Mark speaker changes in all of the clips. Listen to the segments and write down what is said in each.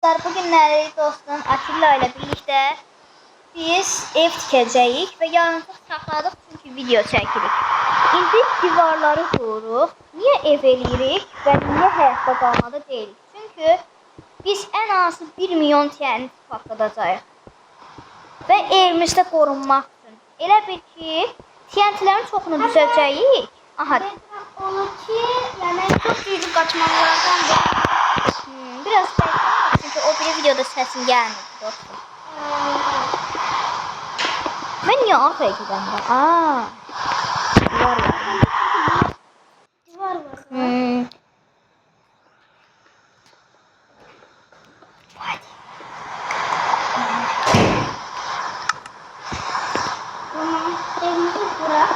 Speaker 1: Bugünləri dostum Atilla ile birlikte biz ev tikəcəyik və yarımçıq saxladıq çünki video çəkirik. İndi divarları qururuq. Niyə ev eləyirik və niyə həyatda qalmada deyilik? Çünki biz ən azı 1 milyon TNT patladacağıq. Və evimizdə qorunmaq üçün. Elə bil ki, TNT'lərin çoxunu düzəltəcəyik. Aha.
Speaker 2: Olur ki, yəni çox güclü qaçmalardan
Speaker 1: biraz bekleyin çünkü o bir videoda sesin gelmedi dostum. Ben niye arkaya gidiyorum? Var ya.
Speaker 2: Var. Tamam, evimizi bırak.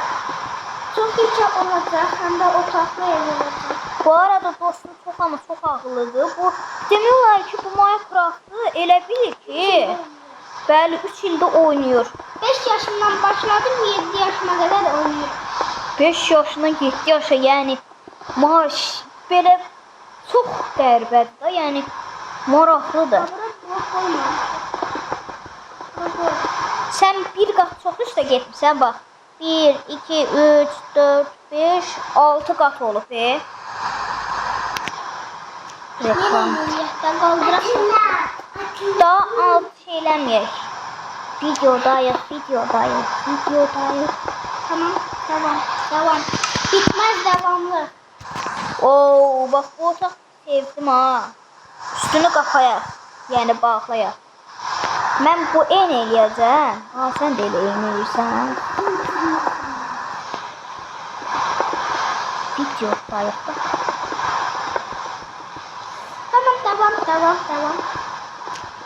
Speaker 2: Çok güzel olacak, hem de otaklı ev olacak.
Speaker 1: Bu arada dostum çok ama çok ağıllıdır. Bu demiyorlar ki bu Minecraft'ı elə bilir ki. Bəli 3 ildə oynayır.
Speaker 2: 5 yaşından başladım, 7 yaşına kadar oynuyorum.
Speaker 1: 5 yaşından 7 yaşa yani maaş belə çox qəribədir da, yəni maraqlıdır. Sən bir qat çox üstə getmisən bax. 1, 2, 3, 4, 5, 6 qat olub. Reklam. Daha alt şeyləməyək. Videodayıq.
Speaker 2: Tamam. Bitmez, devamlı.
Speaker 1: Oo, bak bu otaq sevdim ha. Üstünü qapayaq. Yəni bağlayaq. Mən bu en eləyəcəm. Sən də elə en eləyirsən. Videodayıq da.
Speaker 2: Tamam.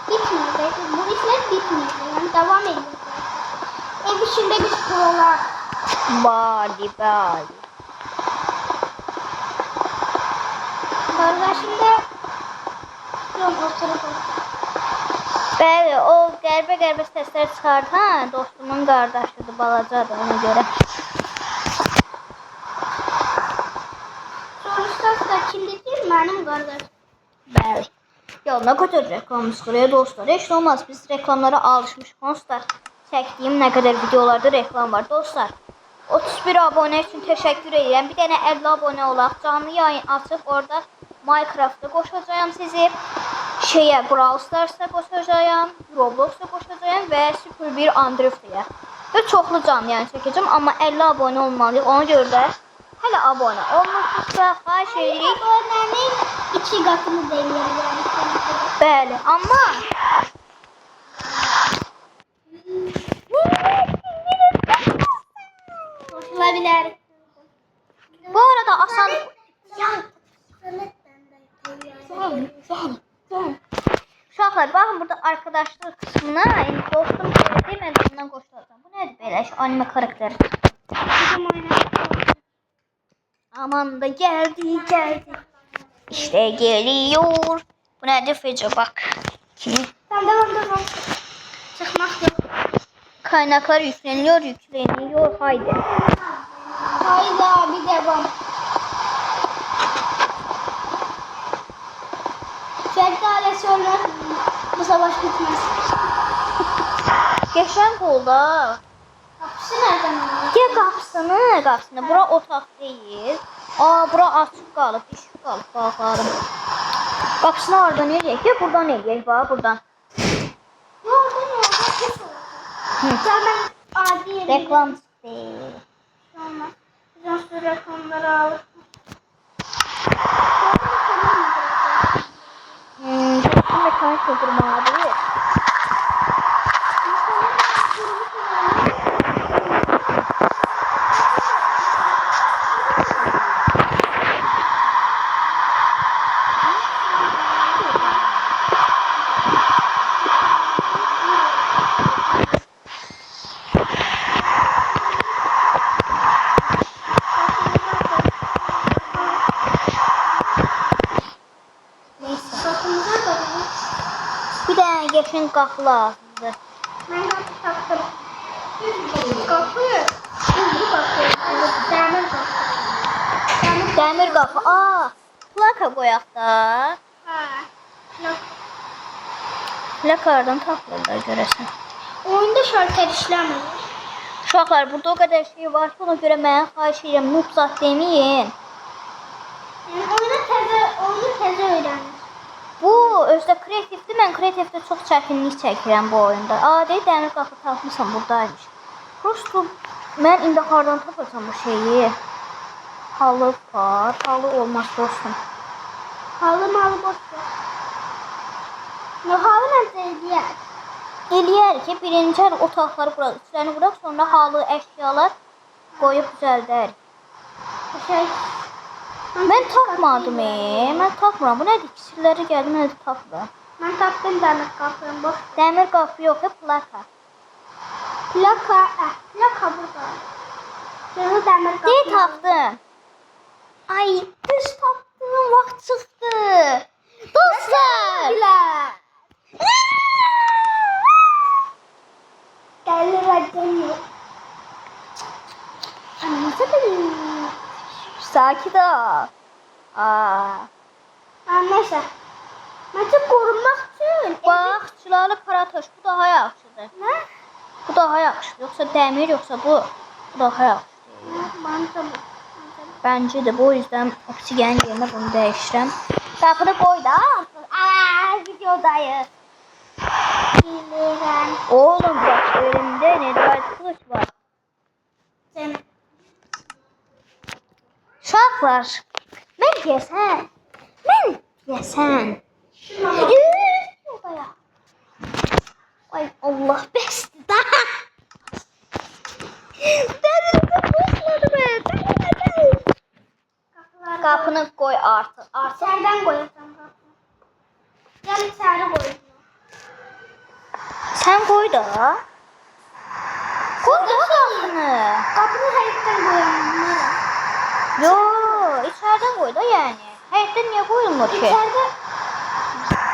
Speaker 2: Bitmeyecek. Bu işler bitmeyecek. Yani devam edecek. Ev işinde biz prolar.
Speaker 1: Bali.
Speaker 2: Kardeşimde yok oturup.
Speaker 1: Bəli, o qəribə səslər çıxardı ha. Dostumun qardaşıdır, balacadır ona görə.
Speaker 2: Sonuçta da kimdir? Benim kardeşim.
Speaker 1: Bəli. Ya ne kadar reklam çıxırıyor dostlar. Heç olmaz. Biz reklamlara alışmışıq. Onsuz da çəkdiyim nə qədər videolarda reklam var dostlar. 31 abone için teşekkür ederim. Bir tane 50 abone olaq. Canlı yayın açıb orada Minecraft'da qoşacağım sizi. Brawl Stars'da qoşacağım. Roblox'da qoşacağım ve Super 1 Android'da. Ve çoxlu canlı yayın çəkəcəm. Amma 50 abone olmalıyıq. Ona görə də hələ abone olmuşsa xahiş edirik.
Speaker 2: Abonenin 2 katını deneyelim yani.
Speaker 1: Bəli, amma
Speaker 2: Olabilir.
Speaker 1: bu arada asan uşaqlar baxın burada arkadaşlar kısmına yani dostum demədim bundan qoşulacağım. Bu nədir belə anime karakteri? Aman da geldi. İşte geliyor. Bu nedir Fece bak.
Speaker 2: Tamam. Çıkmak yok.
Speaker 1: Kaynaklar yükleniyor. Haydi.
Speaker 2: Hayda bir devam. Şeftali sonra bu savaş bitmez.
Speaker 1: Geçen oldu.
Speaker 2: Kapısı nereden oluyor?
Speaker 1: Gel qapısını. Bura otaq deyil. Bura açıq qalıb, işıq qalıb, baxarım. Qapısını oradan eləyək, ya buradan eləyək, bax, buradan.
Speaker 2: Hemen adi yerim.
Speaker 1: Reklam deyil.
Speaker 2: Olmaz. Bizden sonra reklamları alır.
Speaker 1: Dostum ve karşı durmalıdır. Geçen qapı lazımdır.
Speaker 2: Ben kapı taktım. Kapı. Demir kapı.
Speaker 1: Demir qapı. Plaka qoyaq da.
Speaker 2: Yok.
Speaker 1: Plakardan tapırlar görəsən.
Speaker 2: Oyunda şalter işləmir.
Speaker 1: Uşaqlar, burada o qədər şey var ki, ona görə mənə xahiş edirəm, nubzat deməyin.
Speaker 2: Yəni oyunu təzə öyrənir.
Speaker 1: Bu özdə kreativdir. Mən kreativdə çox çətinlik çəkirəm bu oyunda. Adi dəmir qapı tapmışam, buradaymış. Prosto mən indi hardan tapacam bu şeyi? Halı var. Halı olmaz dostum.
Speaker 2: Halı malı boş ver. No, halı məncə eləyər.
Speaker 1: Eləyər ki, birinci otaqları quraq, içlərini quraq, sonra halı, əşyalar qoyub düzəldər. Mən tapmadım, mən tapmıram. Bu nədir? Kisirləri gəldi, mən də tapmıram.
Speaker 2: Mən tapdım dəmir qapını, boş ver.
Speaker 1: Dəmir qapı yox, plaka.
Speaker 2: Plaka burada. Şunu dəmir qapı.
Speaker 1: Deyə tapdım. Ay, düz tapdım, vaxt çıxdı. Dostlar!
Speaker 2: Gəlir.
Speaker 1: Sakit ol.
Speaker 2: Neyse. Məncə qorunmaq üçün.
Speaker 1: Bax, çilalı karatoş, bu daha yaxşıdır.
Speaker 2: Nə?
Speaker 1: Bu daha yaxşıdır. Yoxsa dəmir, yoxsa bu daha yaxşıdır.
Speaker 2: Məncə bu.
Speaker 1: Bence de bu yüzden oksigen yerine bunu değiştirəm. Qapını qoy da. Videodayız.
Speaker 2: Bilirəm.
Speaker 1: Oğlum bak elimde Nedved kılıç var. Uşaqlar, mən deyəsən. Ay Allah, bəsdir da. Dərinizə başladı be. Qapını qoy artıq.
Speaker 2: İçərdən qoyacam qapını. Gəl içəri qoyacam.
Speaker 1: Sən qoy da. Qoy da qapını.
Speaker 2: Qapını həyətdən qoyamam.
Speaker 1: Yo, içərdən qoy da yəni. Həyətdən niyə qoyulmur ki?
Speaker 2: İçərdə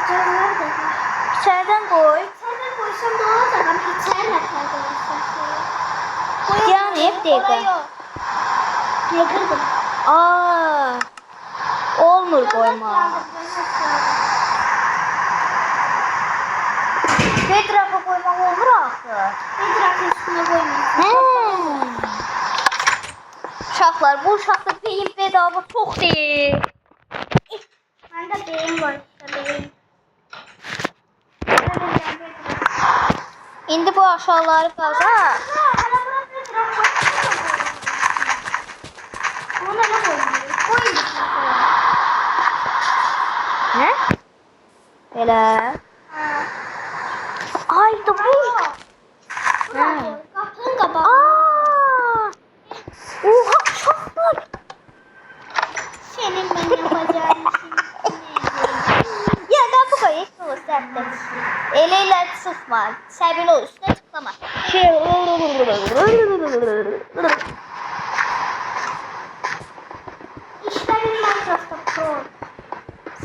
Speaker 2: canlar da var.
Speaker 1: İçərdən qoy.
Speaker 2: İçərdən qoysam da olacaq, amma içəri nətər qoyasam.
Speaker 1: Yəni, hep dəqiqə.
Speaker 2: Niyə qırdım?
Speaker 1: Olmur qoyma. Petraka qoymaq olmur axı.
Speaker 2: Pedrakın üstünə qoymayacam.
Speaker 1: Uşaqlar, bu uşaqda beyin bedava çox deyil.
Speaker 2: Məndə beyin var. Beyin.
Speaker 1: İndi bu aşağıları qazaq.
Speaker 2: Ona nə qoymuyor? Qoyun.
Speaker 1: Nə? Belə. Ay da bu.
Speaker 2: Qapının qabağı.
Speaker 1: Oha uşaqlar.
Speaker 2: Senin mən yapacağım işin.
Speaker 1: Ya qapı qoy, heç nə olur səhvdə. Elə sıxma, səbirli ol, üstünə tıklama.
Speaker 2: İşlərin Minecraft'da Pro.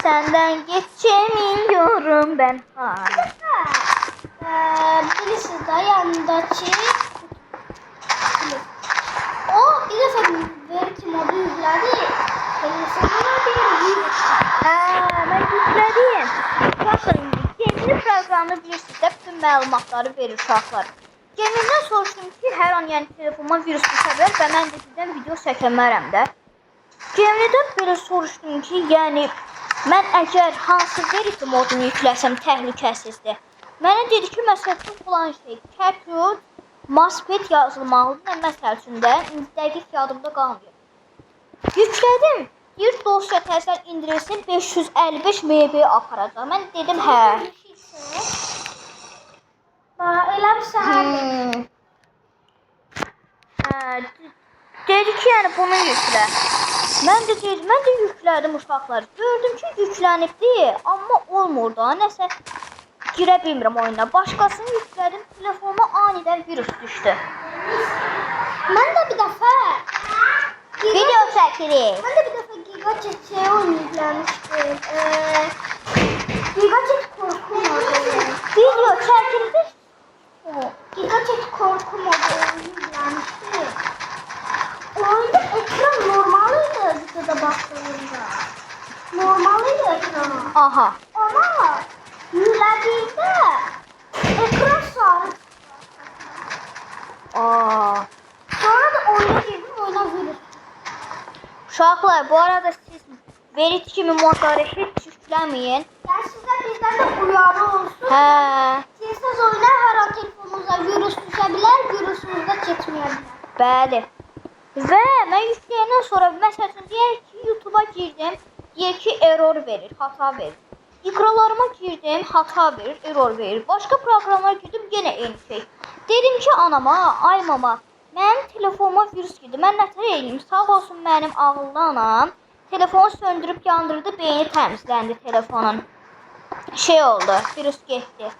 Speaker 1: Səndən geçemiyorum ben hala.
Speaker 2: Birisi de yanındaki. O bir defa Verity modu yükledi. Kendisine bir
Speaker 1: Mən yüklədim. Baxın, gemini proqramını bilirsiniz də bütün məlumatları verir uşaqlar. Gemimdən soruşdum ki, hər an yəni telefonuma virus düşə bilər və mən də sizdən video çəkəmərəm də. Geminidən belə soruşdum ki, yəni mən əgər hansı Verity modunu yükləsəm təhlükəsizdir. Mənə dedi ki, məsəl üçün falan şey, Capture, Mousepad yazılmalıdır. Məsəl üçün də indi dəqiq yadımda qalmıyor. Yüklədim. Bir dosya təsəl indirilsin 555 MB aparacaq. Mən dedim hə.
Speaker 2: elə bir səhər.
Speaker 1: Dedi ki, yəni bunu yüklə. Mən də yüklədim uşaqlar. Gördüm ki, yüklənibdi, amma olmur da. Nəsə girə bilmirəm oyuna. Başqasını yüklədim, telefonuma anidən virus düşdü.
Speaker 2: Mən də bir dəfə
Speaker 1: Video çəkirik.
Speaker 2: Mən də bir dəfə Gigajet şey oyunu yükləmişdim. Gigajet korku modu.
Speaker 1: Video çəkildik.
Speaker 2: Gigajet korku modu yükləmişdim. Oyunda ekran normalıydı videoda baktığımda. Normalıydı ekran.
Speaker 1: Aha.
Speaker 2: Ama yüklediğimde
Speaker 1: Uşaqlar, bu arada siz verit kimi modları heç yükləməyin.
Speaker 2: Yani size bizden de uyarı olsun.
Speaker 1: Hə,
Speaker 2: Siz oynar her an telefonunuza virüs düşebilir, virüsünüz de çekmeyebilir.
Speaker 1: bəli. Və mən yükləyəndən sonra məsəl üçün deyək ki, YouTube-a girdim, deyək ki, error verir, hata verir. İqralarıma girdim, hata verir, error verir. Başqa proqramlara girdim, yenə eyni şey. Dedim ki, anama, ay mama, mənim telefonuma virus girdi. Mən nətər eləyim? Sağ olsun mənim ağıllı anam. Telefonu söndürüb yandırdı, beyni təmizləndi telefonun. Şey oldu, virus getdi.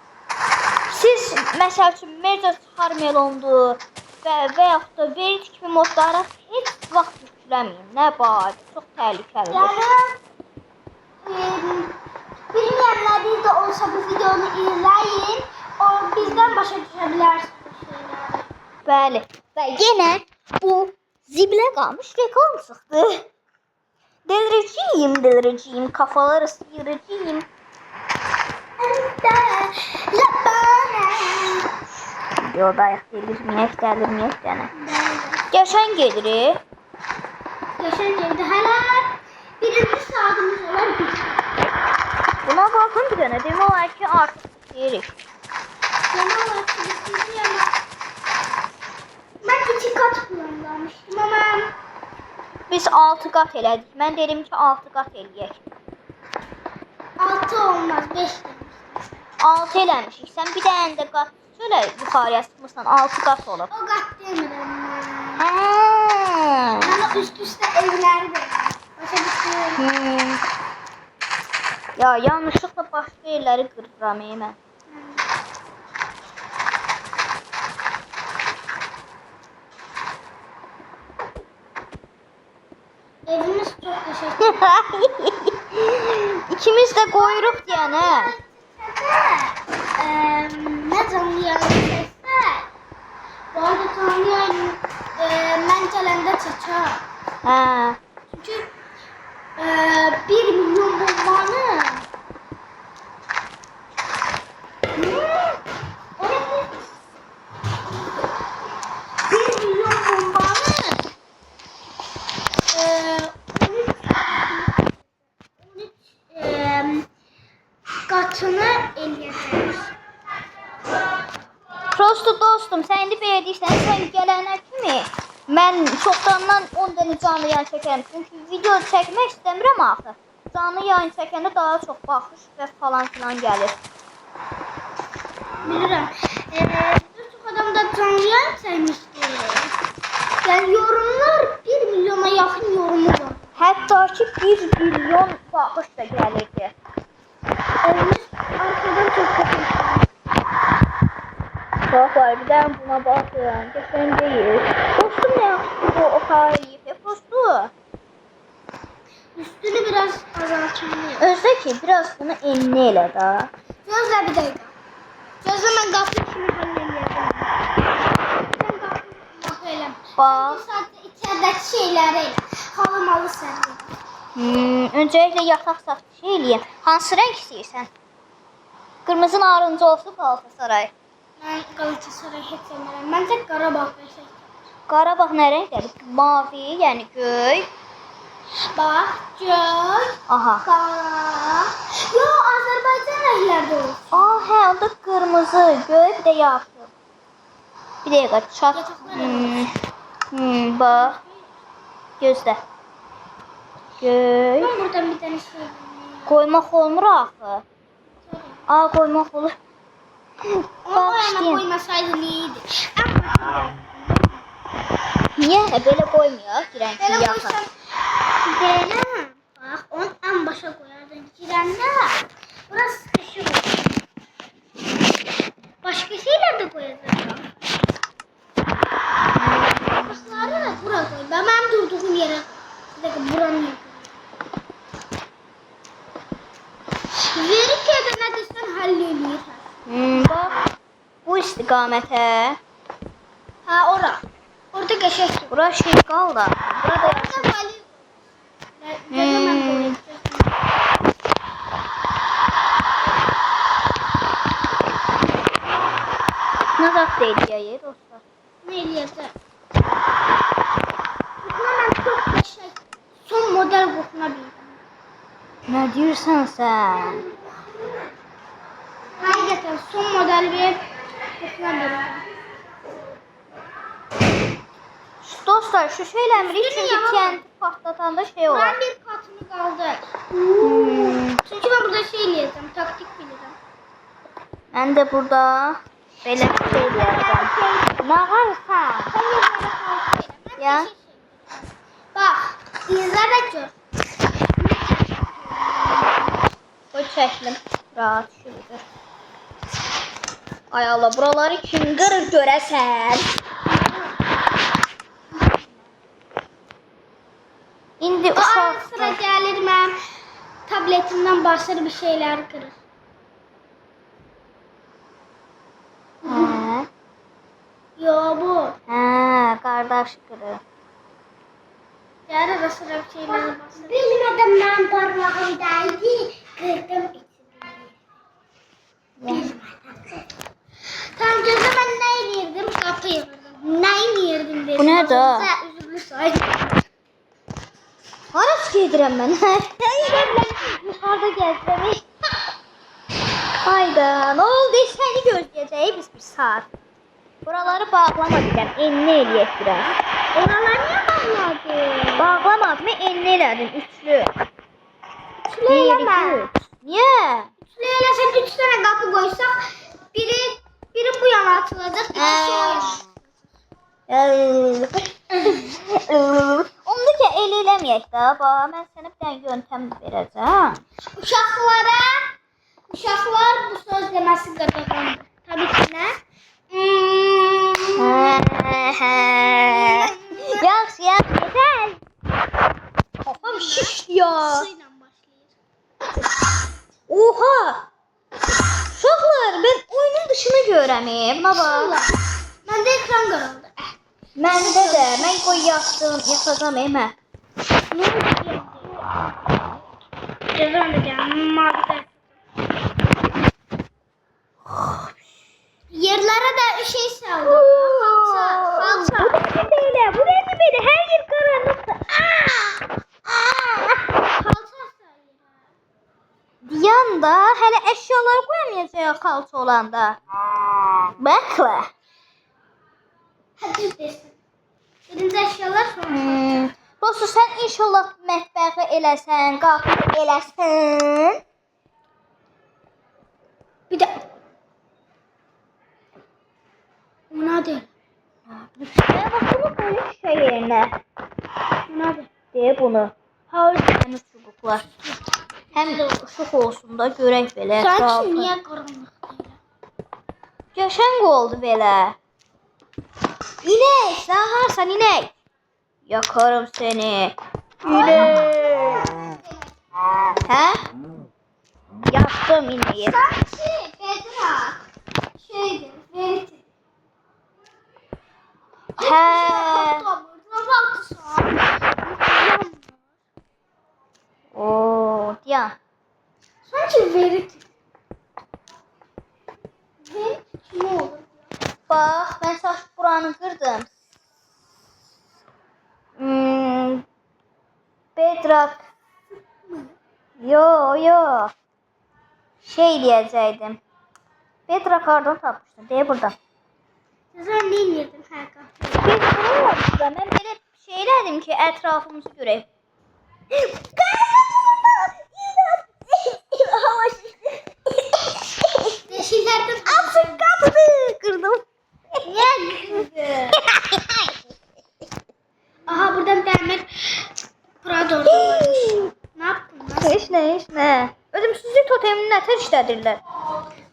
Speaker 1: Siz məsəl üçün Merge Harmelondu və yaxud da verit kimi modlara heç vaxt yükləməyin. Nə bax, çox təhlükəlidir.
Speaker 2: Yani bilmeyenler de olsa bu videonu izleyin. O bizden başa düşebilirsiniz şeyler.
Speaker 1: Bəli. Və yenə bu zibilə qalmış reklam çıxdı. Delirəcəyim, kafaları sıyıracağım. Yolda delirməyək dənə. Geçən gedirik.
Speaker 2: Geçen geldi hala birinci saatimiz olan bir.
Speaker 1: Buna baxın bir dənə. Demək olar ki, artıq bitirik.
Speaker 2: Genel olarak bitirdi ama ben 2 kat planlamıştım ama
Speaker 1: Biz 6 qat elədik. Mən dedim ki, 6 qat eləyək.
Speaker 2: 6 olmaz 5 demiştim.
Speaker 1: 6 eləmişik. Sən bir dənə də qat şöyle yuxarıya çıxmırsan 6 qat olur.
Speaker 2: O kat demiyorum ben.
Speaker 1: Hə.
Speaker 2: Bana üst üste evler de. Başa düşüyorum.
Speaker 1: Ya yanlışlıqla başqa yerləri qırıram mən.
Speaker 2: Evimiz çok teşekkür.
Speaker 1: İkimiz də qoyuruq deyənə.
Speaker 2: Ne canlı yayın çekse. Bu arada canlı yayın ben gelende çeker.
Speaker 1: Hə.
Speaker 2: Çünkü 1 milyon bombanı o ne ki? 1 milyon bombanı 13 katını eləyəcək.
Speaker 1: Prosto dostum, sən indi belə deyirsən, sən gələnə kimi mən çoxdandan 10 dənə canlı yayın çəkərəm. Çünki video çəkmək istəmirəm axı. Canlı yayın çəkəndə daha çox baxış və falan filan gəlir.
Speaker 2: Bilirəm. Birçok adam da canlı yayın çəkmişdi. Yani yorumlar 1 milyona yaxın yorumu var.
Speaker 1: Hətta ki 1 milyon baxış da gəlirdi.
Speaker 2: Evimiz arkadan çok kötü.
Speaker 1: Çox var, bir də buna baxıyorum. Geçən deyil. Dostum nə yaxşı bu o kadar yiyip dostu.
Speaker 2: Üstünü biraz azaltmalıyım.
Speaker 1: Özdə ki biraz bunu enli elə də.
Speaker 2: Gözle bir dakika. Gözle ben kapı işini halledeceğim. Sen kapı eylem.
Speaker 1: Bax.
Speaker 2: Bir saatte içerideki şeyleri eyle. Halımalı sen.
Speaker 1: Öncəliklə yataq satışı eləyim. Hansı rəng istəyirsən? Qırmızı narıncı olsun Galatasaray.
Speaker 2: Ben Galatasaray hiç sevmem. Ben tek Qarabağ şey.
Speaker 1: Qarabağ nə rəngdədir? Mavi, yəni göy.
Speaker 2: Bak, göy,
Speaker 1: Aha.
Speaker 2: qara. Yo, Azərbaycan rənglərdə olur.
Speaker 1: Hə, onda qırmızı, göy, bir də yaşıl. Bir dəqiqə, çat. Bax. Gözlə. Göy.
Speaker 2: Ben buradan bir tane şey
Speaker 1: Qoymaq olmur axı. Qoymaq olur.
Speaker 2: Onu o yana
Speaker 1: işləyəm.
Speaker 2: koymasaydın iyiydi.
Speaker 1: Niyə belə qoymuyor? Girən ki,
Speaker 2: Böyle
Speaker 1: yaxın.
Speaker 2: koysan Zeynep. Bak onu en başa koyardın. Girende burası sıkışır olur. Başka şeyler de koyardın. Kapısları da buraya koy. Ben benim durduğum yere koy. Bir dakika buranın yere koy. Verir ki ne desen hallediyor.
Speaker 1: Bax. Bu istiqamətə.
Speaker 2: Ha ora. Orada geçer.
Speaker 1: Bura şey qal da. Burada yaxşı.
Speaker 2: Orada vali. Ne zaman koyacağız?
Speaker 1: Nazad eləyək dostlar.
Speaker 2: Ne eləyəcək? Buna mən çox şey son model qutuna bildim.
Speaker 1: Nə deyirsən sən?
Speaker 2: Həqiqətən son model bir qutuna bildim.
Speaker 1: Dostlar şu şeyləmirik
Speaker 2: Üstünü
Speaker 1: çünki
Speaker 2: yalan.
Speaker 1: TNT patlatanda şey olar.
Speaker 2: Ben bir katını kaldı. Çünkü ben burada şey eləyəcəm, taktik bilirəm.
Speaker 1: Mən də burada belə bir şey eləyəcəm. Nə varsan? Ya.
Speaker 2: Bak, izle ve gör.
Speaker 1: Qoy çəklim. Rahat şudur. Ay Allah, buraları kim qırır görəsən? İndi
Speaker 2: O ara sıra
Speaker 1: uşaqlar.
Speaker 2: gelir ben tabletimden başlar bir şeyler kırır.
Speaker 1: Hə.
Speaker 2: Yo bu.
Speaker 1: Hə, qardaş qırır.
Speaker 2: Gelir ara sıra bir şeyler başlar. Bilmedim ben parmağımdaydı. Kırdım içini. Tam gözüm ben ne eləyirdim? Kapı yığırdım. Ne eləyirdim dedim.
Speaker 1: Bu ne da?
Speaker 2: Üzürlü say.
Speaker 1: Hara gedirəm mən? Yuxarıda gəzdirəm. Hayda, nə oldu? Səni gözləyəcəyik biz bir saat. Buraları bağlama deyirəm, enli eləyək biraz.
Speaker 2: Oralar niye bağladı?
Speaker 1: Bağlamadım, enli elədim, üçlü.
Speaker 2: Üçlü eleme.
Speaker 1: Niyə?
Speaker 2: Üçlü elesek 3 tane kapı koysak biri bu yana atılacak. İkisi o yana.
Speaker 1: Onu ki el eləməyək də. Bax, mən sənə bir dənə yöntəm verəcəm.
Speaker 2: Uşaqlar bu söz deməsi qadağandır. Tabii ki ne?
Speaker 1: Yaxşı, yeter. Kafam şişdi ya.
Speaker 2: Suyla başlayır.
Speaker 1: Oha. Uşaqlar, mən oyunun dışını görəmiyim. Buna bax.
Speaker 2: Məndə ekran qaraldı.
Speaker 1: Məndə də. Mən qoy yatacam emə.
Speaker 2: Ne oldu? Cezam da geldim. Mavi. Yerlere de şey saldı. Halça.
Speaker 1: Bu da belə, bu da belə. Hər yer qaranlıqdır.
Speaker 2: Halça saldı.
Speaker 1: Diyan da hələ əşyaları qoyamayacaq xalça olanda. Baxla.
Speaker 2: Hadi desin. Birinci eşyalar sonra.
Speaker 1: Dostum, sən inşallah mətbəxi eləsən, qapı eləsən.
Speaker 2: Bir de ona de.
Speaker 1: Mən bax bunu qoyum şüşə yerinə.
Speaker 2: Ona de.
Speaker 1: Deyə bunu. Həmin çubuqlar. Həm də uşaq olsun da görək belə
Speaker 2: Sanki
Speaker 1: ətrafı.
Speaker 2: niye karanlık değil?
Speaker 1: Qəşəng oldu belə. İnek, sən harsan inek? Yakarım seni. İnek. Hə? Yaktım ineği.
Speaker 2: Sanki Bedra şeydir. Veriti.
Speaker 1: Hə.
Speaker 2: Burada
Speaker 1: Oo, diyan.
Speaker 2: sanki veriti. Veriti kim olur?
Speaker 1: Bax, mən saç buranı qırdım. Bedrock. Yo. Şey deyəcəkdim. Bedrock hardan tapmışdın? Deyə burada.
Speaker 2: Sen ne yedin her kahve?
Speaker 1: Bir bunu olmuşdu. Mən belə şey elədim ki, ətrafımızı görək.
Speaker 2: Yeşillerde
Speaker 1: Açık kapıdı. Kırdım.
Speaker 2: niye? Aha buradan dermek Prado varmış. Ne yaptın lan?
Speaker 1: Heç nə. Ölümsüzlük totemini nətər işlədirlər?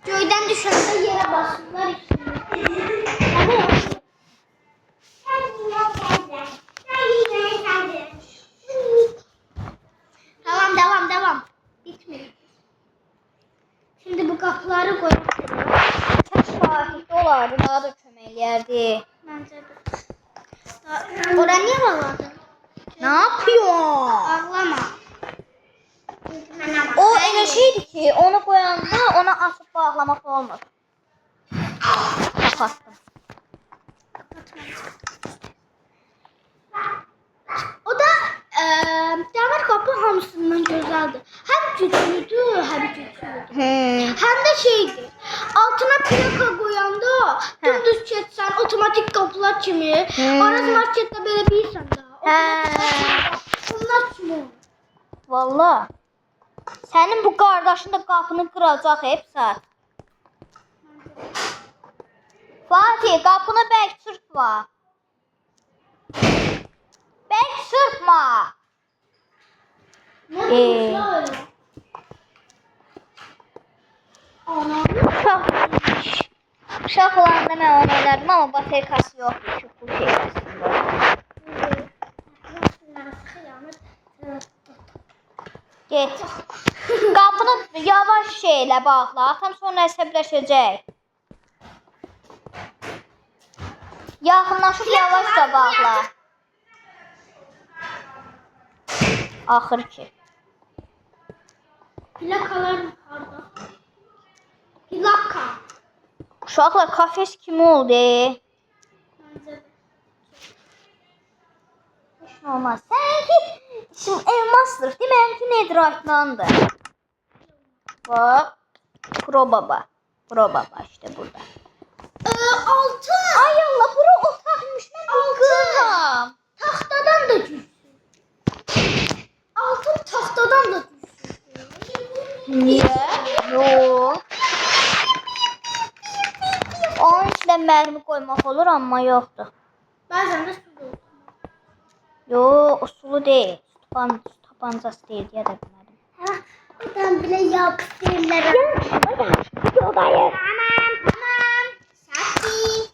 Speaker 2: Göyden düşende yere basınlar üstüne. Devam. Bitmedi. Şimdi bu kapıları koyalım.
Speaker 1: Kaç Fatih olardı, daha da kömək eləyərdi.
Speaker 2: Bence de. Oraya niye bağladın?
Speaker 1: Ne yapıyor?
Speaker 2: Ağlama.
Speaker 1: O elə şeydir ki, onu qoyanda ona asıb bağlamaq olmur. Kapattım.
Speaker 2: O da Dəmir qapı hamısından gözəldir. Həm güclüdür, həm güclüdür. Həm də şeydir. Altına plaka qoyanda dümdüz keçsən otomatik qapılar kimi. Araz marketdə belə bilirsən də. Onlar kimi olur.
Speaker 1: Valla. Sənin bu qardaşın da qapını qıracaq hep saat. Fatih, qapını bərk çırpma. Bərk çırpma. Uşaq olanda mən onu oynardım ama baterkası yoxdur ki bu şey aslında. Get. Qapını yavaş şeylə bağla. Atam sonra əsəbləşəcək. Yaxınlaşıb yavaş da bağla. Axır ki.
Speaker 2: Plakalar harda? Plaka.
Speaker 1: Uşaqlar kafes kimi oldu? Heç nə olmaz. Sənki şimdi elmasdır. Demənki netherite'dandır. Bax. Pro baba. Pro baba işte burada.
Speaker 2: Altın.
Speaker 1: Ay Allah, bura otaqmış. Mən qıram.
Speaker 2: Taxtadan da güçlü. Altın taxtadan da güçlü.
Speaker 1: Niyə? Yox. Onun içində mərmi qoymaq olur amma yoxdur.
Speaker 2: Bəzən də su olur.
Speaker 1: Yox, o sulu deyil. Tapancası deyil, deyə də bilmədim.
Speaker 2: Oradan bile yapıştırırlar.
Speaker 1: Yodayım.
Speaker 2: Tamam. Sakin.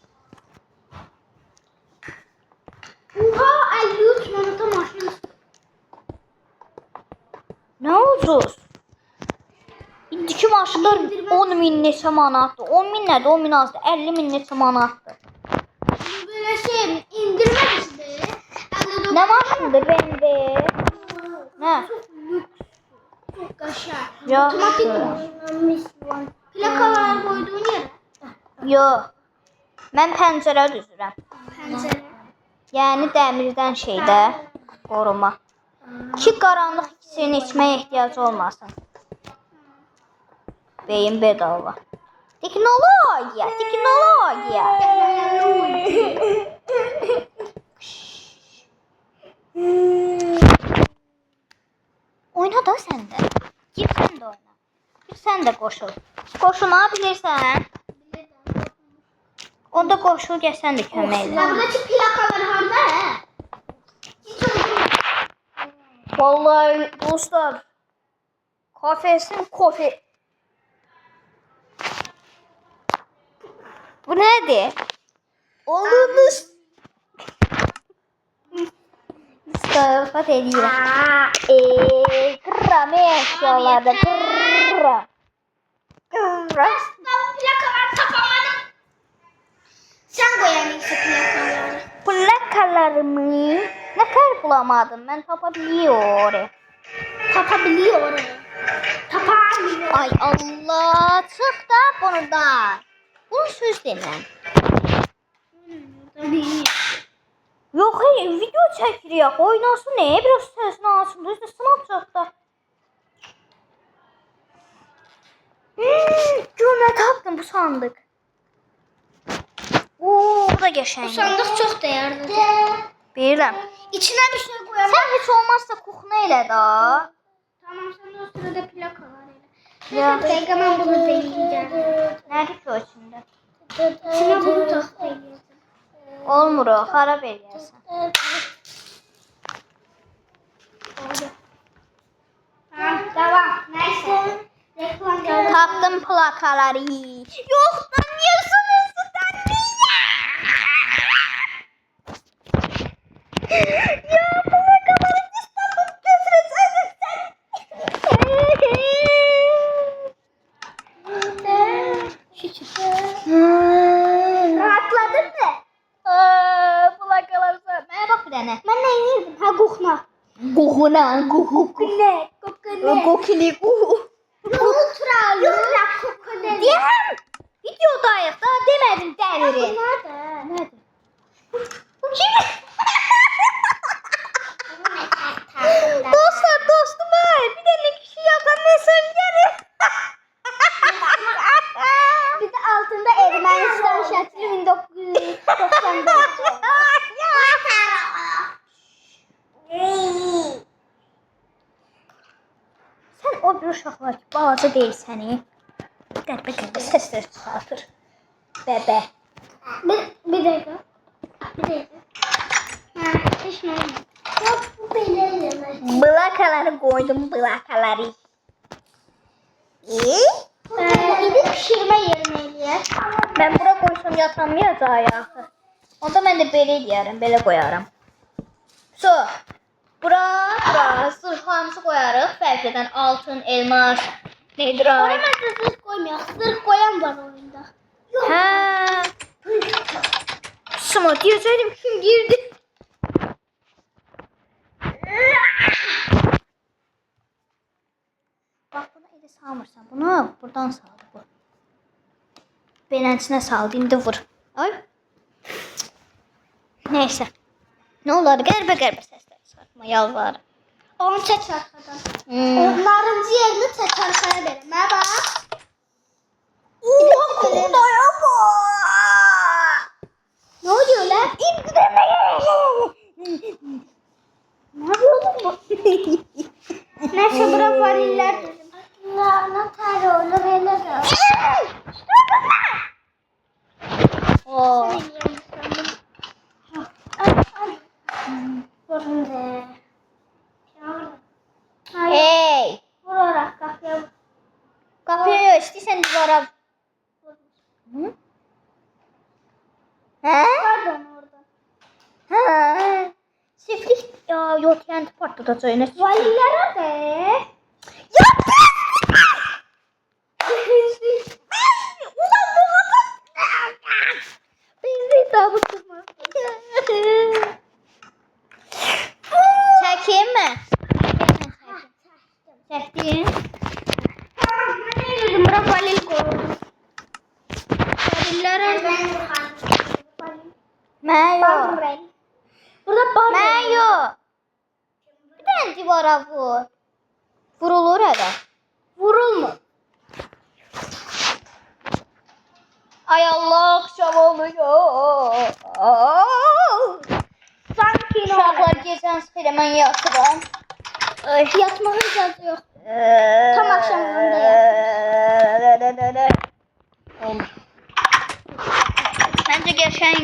Speaker 2: Oha, 53 manata maşın.
Speaker 1: Nə ucuz? İndiki maşınlar 10 min neçə manatdır. 10 min nədir? 10 min azdır. 50 min neçə manatdır.
Speaker 2: Böyle şey indirmek işte.
Speaker 1: Nə maşındır BMW? Nə?
Speaker 2: Çok kaşar.
Speaker 1: Yaxşı.
Speaker 2: Otomatik maşın. Plakalar koyduğun yere.
Speaker 1: Yox. Mən pəncərə düzürəm.
Speaker 2: Pencere.
Speaker 1: Yəni dəmirdən şeydə qoruma. Ki qaranlıq ikisini içməyə ehtiyacı olmasın. Beyin bedava. Teknologiya, teknologiya. Oyna da sən də. Gir sən də oyna. Gir sən də qoşul. Qoşulmağı bilirsən. Onda qoşul gəl sən də kömək elə.
Speaker 2: Buradaki plakalar harda he? Hiç oldu.
Speaker 1: Vallahi dostlar. Kafesin kofe. Bu nədir? Olunuz. İstafat edirəm. Qıram eşyalarda. Qıram. Qıram.
Speaker 2: Ben plakalar tapamadım. Sen koy en iyisi plakaları.
Speaker 1: Plakalarımı ne kadar bulamadım. Ben tapabiliyorum.
Speaker 2: Tapabiliyor. Tapamıyor.
Speaker 1: Ay Allah. Çık da buradan. Bunu söz demem. Yok hayır, video çəkiririk. Oynasın ne? Biraz səsini açın. Düzdür, Snapchat'da. Gör nə tapdım bu sandık. Oo, bu da geçen.
Speaker 2: Bu sandık çok değerli.
Speaker 1: Bilirəm.
Speaker 2: İçine bir şey koyalım.
Speaker 1: Sen hiç olmazsa kuxna elə da.
Speaker 2: Tamam, sen de o sırada plakalar ele.
Speaker 1: Ya.
Speaker 2: Peki ben bunu deneyeceğim.
Speaker 1: Nerede ki o içində?
Speaker 2: İçine bunu taktayım.
Speaker 1: Olmur o, xarab eləyərsən.
Speaker 2: Tamam, devam. Neyse. Reklam geldi.
Speaker 1: Tapdım plakaları. Yox lan, yazınızı ya plakaları İstanbul götürəcəksin sen.
Speaker 2: Rahatladın mı?
Speaker 1: Plakaları sen. Mənə bax bir dənə.
Speaker 2: Ben ne yedim? Ha, kuhna.
Speaker 1: Qoxuna, qoxu.
Speaker 2: Ne? Kokone.
Speaker 1: Qoxili, qoxu.
Speaker 2: Ultra. Ultra kokone.
Speaker 1: Deyəm. Videodayıq, daha demədim dəliri.
Speaker 2: Nerede?
Speaker 1: Nədir? Bu kim?
Speaker 2: Ermənistan şəkli 1994.
Speaker 1: Sən o bir uşaqlar ki, balaca deyilsən. Qəribə səslər çıxartır. Bəbə.
Speaker 2: Bir dəqiqə. Heç nə olmadı. Yox, bu belə eləmək.
Speaker 1: Blakaları qoydum, blakaları.
Speaker 2: İndi pişirmə yerinə eləyək.
Speaker 1: Mən bura qoysam yatamayacaq axı. Onda mən də belə eləyərəm, belə qoyaram. Bura zırhlarımızı qoyarıq. Fərqdən altın, elmas, nedir
Speaker 2: Ora
Speaker 1: ay?
Speaker 2: mən də zırh qoymayaq. Zırh qoyan var oyunda.
Speaker 1: Hə. Sımı deyəcəyim kim girdi? Bax bunu elə salmırsan. Bunu buradan saldı bu. Beləncəsinə saldı. İndi vur. Ay. Neyse. Ne olar? Qəribə səslər çıxartma, yalvarırım.
Speaker 2: Onu çək arxadan. Narıncı yerini çək arxaya verin. Mənə bax. Ne oluyor lan? Ne oluyor bu? Neyse bura variller dedim. Allah'ına tarih olur hele de.
Speaker 1: Oo.
Speaker 2: Vurun de.
Speaker 1: Hey.
Speaker 2: Vurarak kapıya vur.
Speaker 1: Kapıyı yok. İstəyirsən divara. Hı? Hə?
Speaker 2: Pardon orada.
Speaker 1: Hə. Siflik ya yok yani patlatacaq. Ne?
Speaker 2: Valilere de.
Speaker 1: Ya Çekeyim mi? Çektim.
Speaker 2: Ne dedim? Bırak valil koyalım. Valillere de.
Speaker 1: Ben yok.
Speaker 2: Burada bar.
Speaker 1: Ben yok. Bir tane divara vur. Vurulur hele.
Speaker 2: Vurulma.
Speaker 1: Ay Allah akşam oluyor.
Speaker 2: Sanki ne
Speaker 1: Uşaqlar gecən sıxır mən yatıram. Ay.
Speaker 2: Yatmağa icazı yok. Tam akşamında
Speaker 1: Olmur. Bence geçen.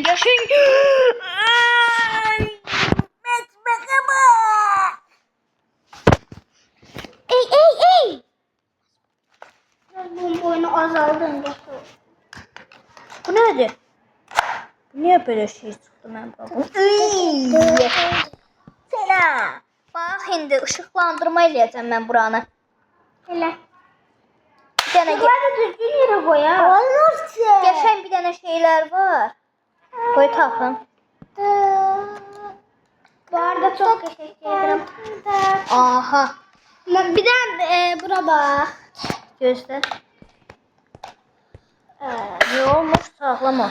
Speaker 2: Ey. Bu boynu azaldığında.
Speaker 1: Bu nedir? Bu niye böyle şey çıktı ben babam? Sena. Bak şimdi ışıklandırma eləyəcəm mən buranı.
Speaker 2: Hele.
Speaker 1: Bir dənə
Speaker 2: Bunları düzgün yere koy ya. Olur ki.
Speaker 1: geçen bir dənə şeyler var. Koy tapın.
Speaker 2: Bu arada çok teşekkür ederim.
Speaker 1: Aha.
Speaker 2: Bir de bura bak.
Speaker 1: Gözlə. Ne olmuş? Sağlam ol.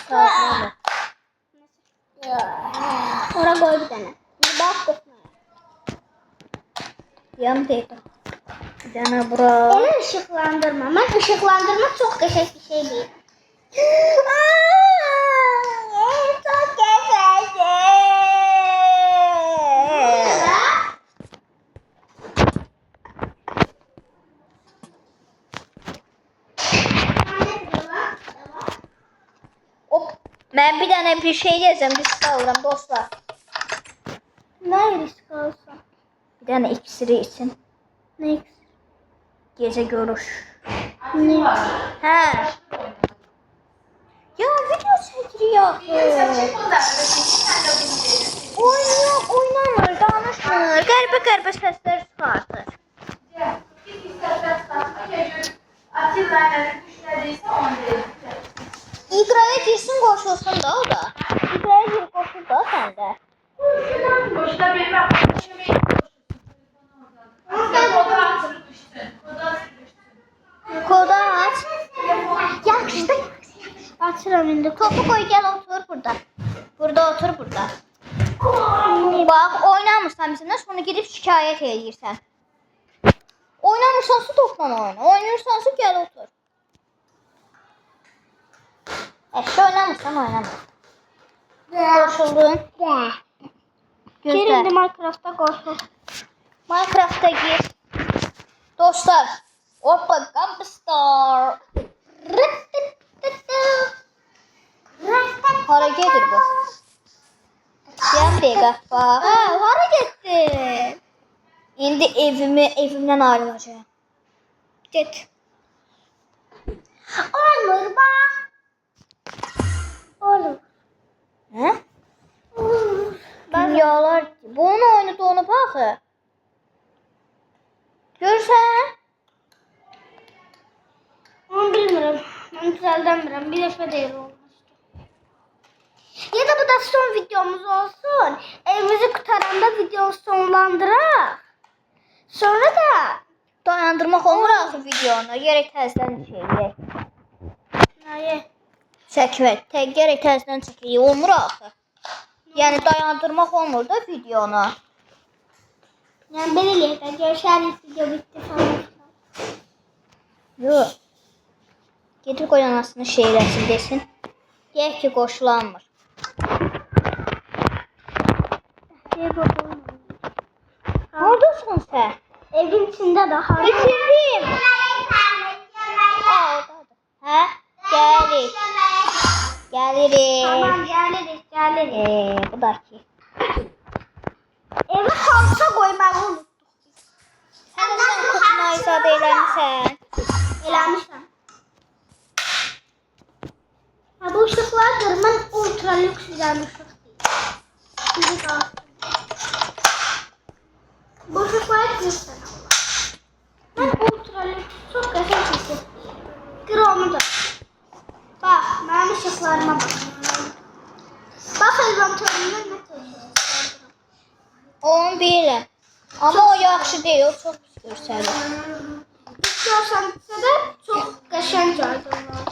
Speaker 1: Sağlam ol.
Speaker 2: Oraya koy bir tane. Bir bak kısmına.
Speaker 1: Yan deydim. Bir dənə bura.
Speaker 2: Onu ışıklandırma. Ben ışıklandırma çok teşekkür bir şey değil.
Speaker 1: Çok güzel. Hop. Ben bir dənə bir şey diyeceğim. Risk alıram dostlar.
Speaker 2: Ne risk olsa?
Speaker 1: Bir dənə iksiri için.
Speaker 2: Ne?
Speaker 1: Gece görüş.
Speaker 2: Ne?
Speaker 1: Hə. Ya video çəkiriyor. Oynamır, danışmır. Qəribə səslər çıxartır. İqraya girsin qoşulsun da o da. İqraya gir qoşul da sən də. Kodu aç.
Speaker 2: Yaxşı. Açıram indi.
Speaker 1: Topu koy gel otur burada. Burada otur burada. Bak oynamırsan bizimle sonra gidip şikayet edirsən. Oynamırsansa toplama oyna. Oynayırsansa gel otur. Eşya oynamırsan oynama. Koşuldun.
Speaker 2: Gir indi
Speaker 1: Gözlə.
Speaker 2: Minecraft'a koşul.
Speaker 1: Minecraft'a gir. Dostlar. Hoppa Gumbstar. Hara gedir bu? Yan bir qappa.
Speaker 2: Hara getdin?
Speaker 1: İndi evimden ayrılacağım.
Speaker 2: Get. Olur bak. Olur.
Speaker 1: Hə?
Speaker 2: Olur.
Speaker 1: Dünyalar. Bunun oyunu onu baxı. Görsən?
Speaker 2: Onu bilmirəm. Onu düzəldəmirəm. Bir dəfə deyil olmuşdu. Ya da bu da son videomuz olsun. Evimizi kurtaranda videoyu sonlandıraq. Sonra da
Speaker 1: Dayandırmaq olmur axı videonu. Gərək təzədən çəkək.
Speaker 2: Nəyi?
Speaker 1: Çəkmək. Gərək təzədən çəkək. Olmur axı. Yəni dayandırmaq olmur da videonu.
Speaker 2: Yəni belə eləyək də görüşərik, video bitdi falan.
Speaker 1: Yox. Gedir qoy anasının şeirəsin desin. Deyək ki qoşulanmır. Oradasın sən?
Speaker 2: Evin içində də har.
Speaker 1: Bitirdim. Hə? Gəlirik. Gəlirik.
Speaker 2: Tamam gəlirik.
Speaker 1: Bu da ki.
Speaker 2: Evi halsa qoymağı unutduq.
Speaker 1: Sən də sən kutumu izadə eləmişsən.
Speaker 2: Eləmişəm. Ha, bu ışıqlardır. Mən ultra lüks bir ışıq deyim. Bizi qalsın. Bu ışıqları görsən Allah. Mən ultra lüks çox qəşəng ışıq deyim. Qır onu da. Bax, mənim ışıqlarıma bax. Bax, inventörümdən nə tezdir.
Speaker 1: Onu bilirəm. Amma o yaxşı deyil, o çox pis görsəlir.
Speaker 2: Pis görsənsə də çox qəşəng aydınlar.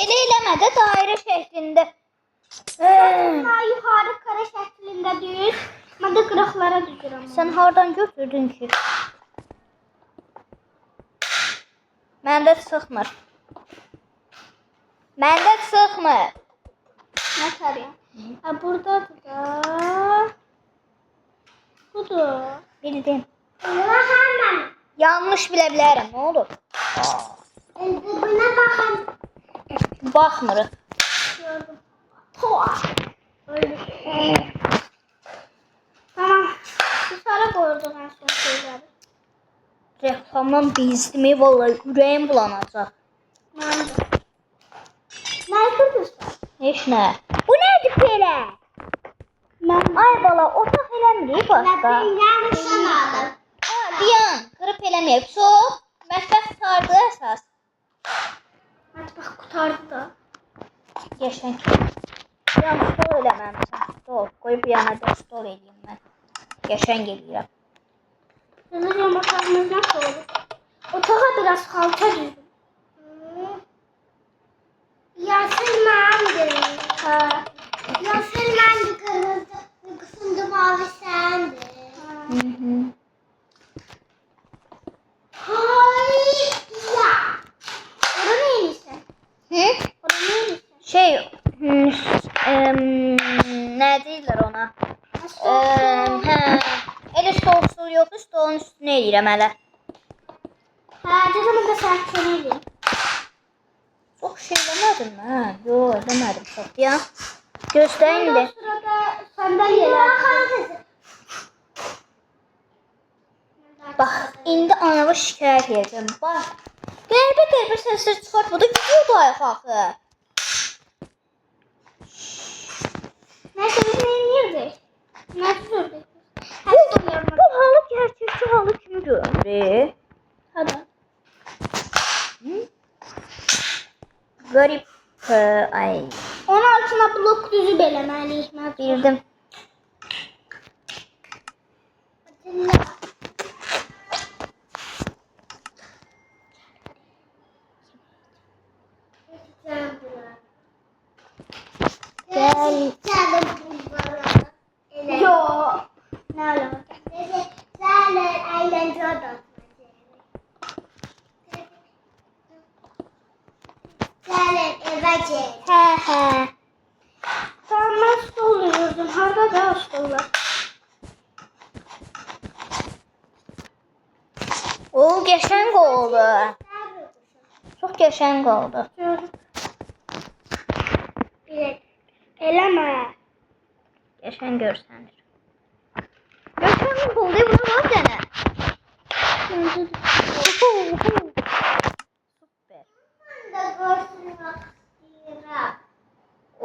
Speaker 1: Elə eləmə də dairə şəklində.
Speaker 2: Ha, yuxarı kare şəklində düz. Mən də qıraqlara düzürəm.
Speaker 1: Sən hardan götürdün ki? Məndə çıxmır. Məndə çıxmır.
Speaker 2: Nə tarıyam? Ha, buradadır da. Budur.
Speaker 1: Bildim.
Speaker 2: Allah hemen.
Speaker 1: Yanlış bilə bilərəm, nə olur?
Speaker 2: Buna baxın.
Speaker 1: Baxmırıq.
Speaker 2: Gördüm. Poa. Öyle. Tamam. Dışarı koyduk en son şeyleri.
Speaker 1: Reklamdan bezdimi, vallahi ürəyim bulanacaq.
Speaker 2: Ben de. Ne yapıyorsun?
Speaker 1: Heç nə. Bu nədir belə?
Speaker 2: Ben
Speaker 1: Ay bala, otaq eləmirik başqa.
Speaker 2: yanlışını aldım.
Speaker 1: Ha, diyan, qırıb eləməyib. Çox. Mətbəx sardı əsas.
Speaker 2: Hadi bak kurtardı da.
Speaker 1: Geçen yan stol eləməmişəm. Stol. Qoyub yana da stol eləyim mən. Geçen gəlirəm.
Speaker 2: Hızlı yumurtamız nasıl olur? Otağa biraz kalça düzdüm. Yasırmandı. Ha. Yasırmandı kırmızı. Uykusunda mavi sendi. Hay ya. Orada neymişsin?
Speaker 1: Hı?
Speaker 2: Orada neymişsin?
Speaker 1: Şey, nə deyirlər ona? Hə. Elə stol yox, stolun üstünə eləyirəm hələ.
Speaker 2: Ha, cəzamı da səhv eləyim.
Speaker 1: Çox şey eləmədim mən. Yox, eləmədim çox. Ya. Göstərin
Speaker 2: Ondan
Speaker 1: də.
Speaker 2: sonra da sandalyeler.
Speaker 1: Bax, indi anama şikayət edəcəm. Bax. Qəribə səslər çıxart. Bu da videodayıq axı.
Speaker 2: Neyse biz neyirdik? Ne tuturduk?
Speaker 1: Bu halı gerçekçi halı kimi göründü?
Speaker 2: Hadi.
Speaker 1: Garip. Ay.
Speaker 2: Onun altına blok düzü beləməliyik.
Speaker 1: Bildim. Gel.
Speaker 2: Yo. Ne alaka?
Speaker 3: 在那 eğlence odası.
Speaker 2: Bəcər.
Speaker 1: Hə.
Speaker 2: Tamam, mən stol yürürdüm. Harada da o stollar?
Speaker 1: O qəşəng oldu. Çox qəşəng oldu.
Speaker 2: Eləmə.
Speaker 1: Qəşəng görsənir. Qəşəng oldu. Buna bax dənə. Super.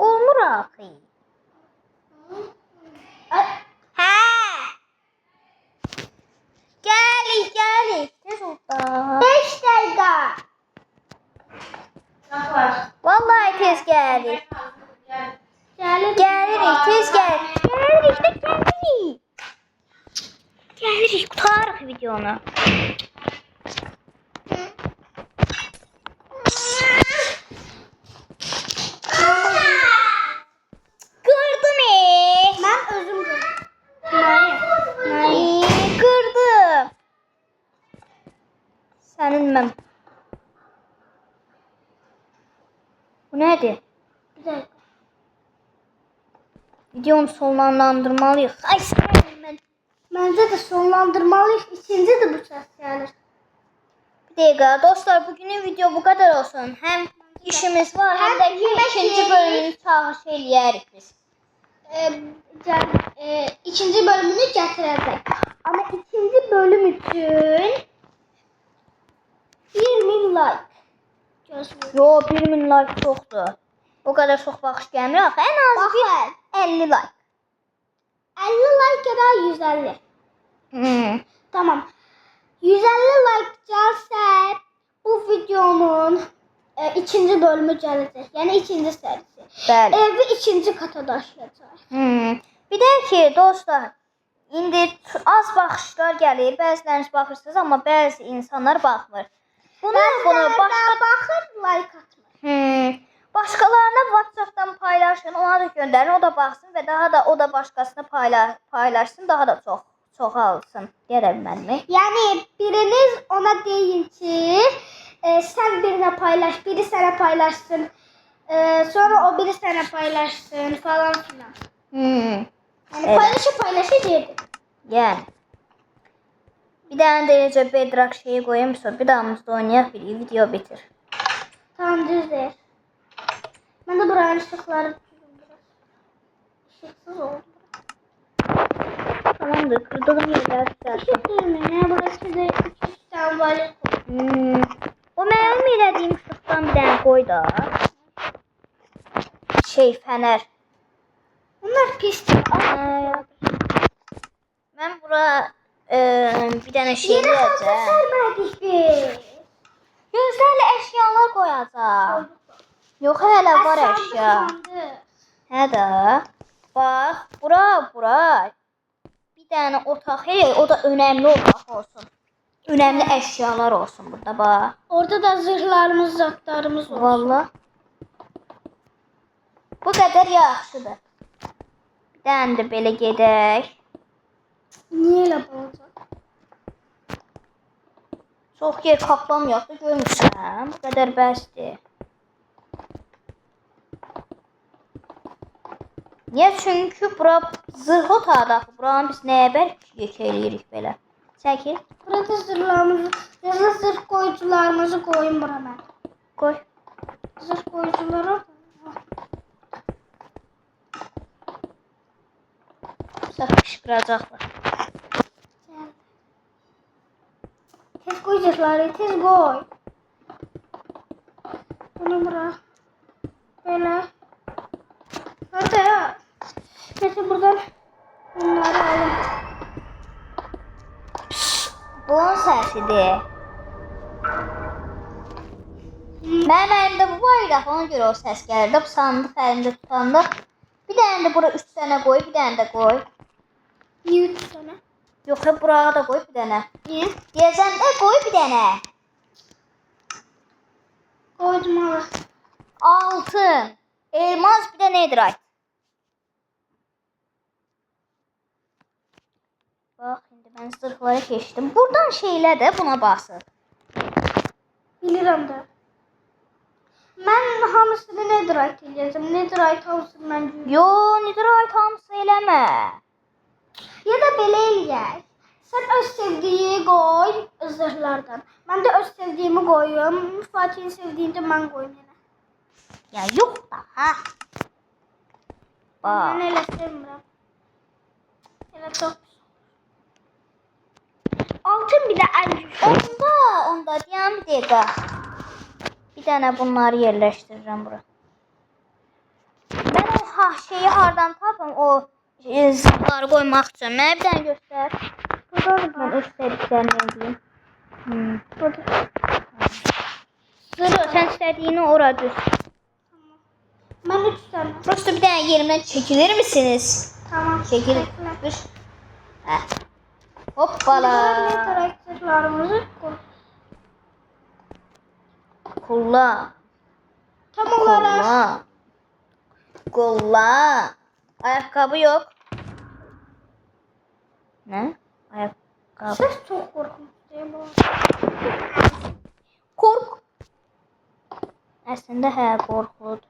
Speaker 1: Olmur axı. Hə. Gəlik. Tez ol da.
Speaker 2: 5 dəqiqə.
Speaker 1: Vallahi tez gəlik. Gəlirik, tez gəlirik. Gəlirik, qutarıq videonu. Qırdım.
Speaker 2: Mən özüm Nəyi?
Speaker 1: Qırdım. Sənin mən. Bu nədir?
Speaker 2: Bir dəqiqə.
Speaker 1: Videonu sonlandırmalıyıq. Ay sənin mən.
Speaker 2: Məncə də sonlandırmalıyıq. İkinci də bu səs gəlir.
Speaker 1: Bir dəqiqə dostlar, bugünün video bu qədər olsun. Həm işimiz var, həm də ikinci bölümünü çağırış eləyərik biz.
Speaker 2: İkinci bölümünü gətirəcək. Amma ikinci bölüm üçün 1000 like. Gözləyir.
Speaker 1: Yo, 1000 like çoxdur. O qədər çox baxış gəlmir axı. Ən az
Speaker 2: Baxın.
Speaker 1: 50 like.
Speaker 2: 50 like ya da 150. Tamam. 150 like gəlsə bu videonun ikinci bölümü gələcək. Yəni ikinci sərisi.
Speaker 1: Bəli.
Speaker 2: Evi ikinci kata daşıyacaq.
Speaker 1: Bir də ki, dostlar, indi az baxışlar gəlir. Bəziləriniz baxırsınız, amma bəzi insanlar baxmır. Bunu başqa
Speaker 2: baxır, like atmır.
Speaker 1: Başqalarına WhatsApp-dan paylaşın, ona da göndərin, o da baxsın və daha da o da başqasına paylaşsın, daha da çoxalsın. Deyə bilmədimmi?
Speaker 2: Yəni biriniz ona deyin ki, sən birinə paylaş, biri sənə paylaşsın. Sonra o biri sənə paylaşsın falan filan. Yəni
Speaker 1: Evet.
Speaker 2: paylaşa deyirdim.
Speaker 1: Yəni. Bir dənə də necə Bedrock şeyi qoyum, sonra bir damızda oynayaq, bir video bitir.
Speaker 2: Tamam, düzdür. Mən də buranın ışıqları ışıqsız oldu.
Speaker 1: Tamamdır, qırdığım yerləri düzəltdim.
Speaker 2: Işıq deyilmir, burası da 2-3 tane valet koy.
Speaker 1: O mənim elədiyim ışıqdan bir dənə qoy da. Fənər.
Speaker 2: Bunlar pisdir.
Speaker 1: Mən bura bir dənə şey
Speaker 2: Yeni halka
Speaker 1: eləyəcəm.
Speaker 2: sərmədik biz.
Speaker 1: Gözlərlə əşyalar qoyacaq. Yox, hələ var əşya. Hə də. Bax, bura. Bir dənə otaq, o da önəmli otaq olsun. Önəmli əşyalar olsun burada, bax.
Speaker 2: Orada da zırhlarımız, zatlarımız olsun.
Speaker 1: Vallahi. Bu qədər yaxşıdır. Bir dənə də belə gedək.
Speaker 2: Niyə elə olacaq?
Speaker 1: Çox yer kaplamayaq da görmüşəm. Bu qədər bəsdir. Niyə? Çünki bura zırh otaqdır. Buranı biz nəyə bərk eləyirik belə? Çəkil.
Speaker 2: Burada zırhlarımızı, zırh qoyucularımızı qoyun bura mən.
Speaker 1: Qoy.
Speaker 2: Zırh qoyucuları.
Speaker 1: Səhv qışqıracaqlar.
Speaker 2: Tez koy zırhları, tez koy. Bunu bırak. Böyle. Hadi ya. Neyse buradan bunları alın.
Speaker 1: Bunun səsidir. Mənim əlimdə bu var idi, ona görə o səs gəlirdi. Bu sandıq əlimdə tutanda. Bir dənə də bura 3 dənə qoy, bir dənə də qoy.
Speaker 2: Niye 3 tane?
Speaker 1: Yox, buraya da qoy bir dənə.
Speaker 2: Niye?
Speaker 1: Deyəsən də qoy bir dənə.
Speaker 2: Koydum al.
Speaker 1: Altın, elmas, bir də netherite. Bax, indi mən zırhlara keçdim. Buradan şeylə də buna basır.
Speaker 2: Bilirim de. Mən hamısını netherite eləyəcəm. Netherite hamısını mən görürəm.
Speaker 1: Yo, netherite hamısı eləmə.
Speaker 2: Ya da belə eləyək. Sən öz sevdiyi qoy zırhlardan. Mən də öz sevdiyimi qoyum. Fatih'in sevdiyini də mən qoyum yenə.
Speaker 1: Ya yox da, ha. Bax.
Speaker 2: Mən elə sevmirəm. Elə çox pis. Altın bir də ən güclü.
Speaker 1: Onda deyəm bir dəqiqə. Bir dənə bunları yerləşdirirəm bura. Mən o şeyi hardan tapım? O zırhları qoymaq üçün. Mənə bir dənə göstər.
Speaker 2: Burada
Speaker 1: Mən öz sevdiklərini edeyim.
Speaker 2: Burada.
Speaker 1: Zırh, sən istədiyini ora düz.
Speaker 2: Mən 3 tane.
Speaker 1: Prosto bir dənə yerimdən çəkilir misiniz?
Speaker 2: Tamam.
Speaker 1: Çəkil.
Speaker 2: Bekle.
Speaker 1: Dur. Hə. Hoppala.
Speaker 2: Netherite zırhlarımızı koy.
Speaker 1: Kulla.
Speaker 2: Tam olarak.
Speaker 1: Kulla. Kulla. Ayakkabı yok. Ne? Ayakkabı.
Speaker 2: Ses çok korkunç değil mi?
Speaker 1: Kork. Aslında hə qorxuludur.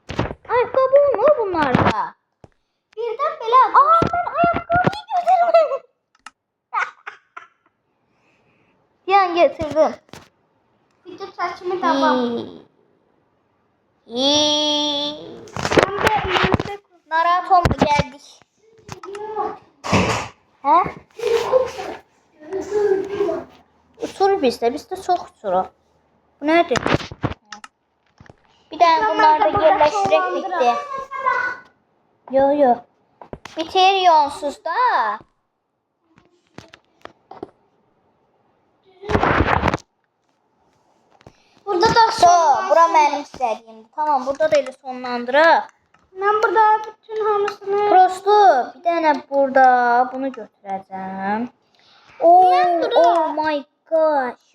Speaker 1: Ayakkabı mı bunlarda?
Speaker 2: Birden belə
Speaker 1: Aa, ben ayakkabıyı götürmedim. Yan getirdim.
Speaker 2: video çəkimi devam. Ben de
Speaker 1: Narahat olma, geldik. Hə? Uçur bizdə çox uçuruq. Bu nədir? Bir dənə bunları da yerləşdirək bitdi. Yo. Bitir yonsuz da.
Speaker 2: Burada da
Speaker 1: Bura mənim istədiyimdir. Tamam, burada da elə sonlandıraq.
Speaker 2: Ben burada bütün hamısını
Speaker 1: Prosto bir dənə burada bunu götürəcəm. Oh my gosh.